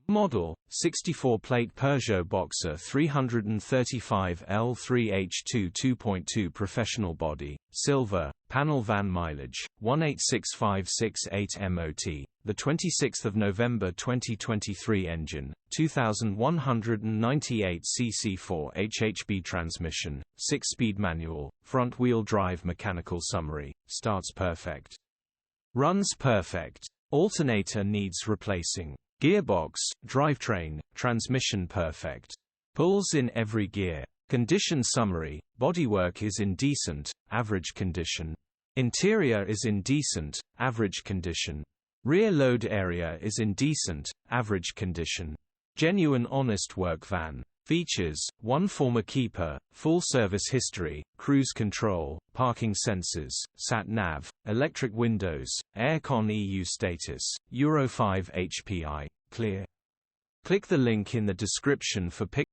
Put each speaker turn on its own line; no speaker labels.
Model: 64-plate Peugeot Boxer 335 L3H2 2.2 professional body, silver, panel van mileage, 186568 MOT, the 26th of November 2023 engine, 2198 cc 4 HHB transmission, 6-speed manual, front-wheel drive mechanical summary, starts perfect. Runs perfect. Alternator needs replacing. Gearbox, drivetrain, transmission perfect. Pulls in every gear. Condition summary: bodywork is in decent, average condition. Interior is in decent, average condition. Rear load area is in decent, average condition. Genuine honest work van. Features: 1 former keeper, full service history, cruise control, parking sensors, sat-nav, electric windows, aircon EU status, Euro 5 HPI, clear. Click the link in the description for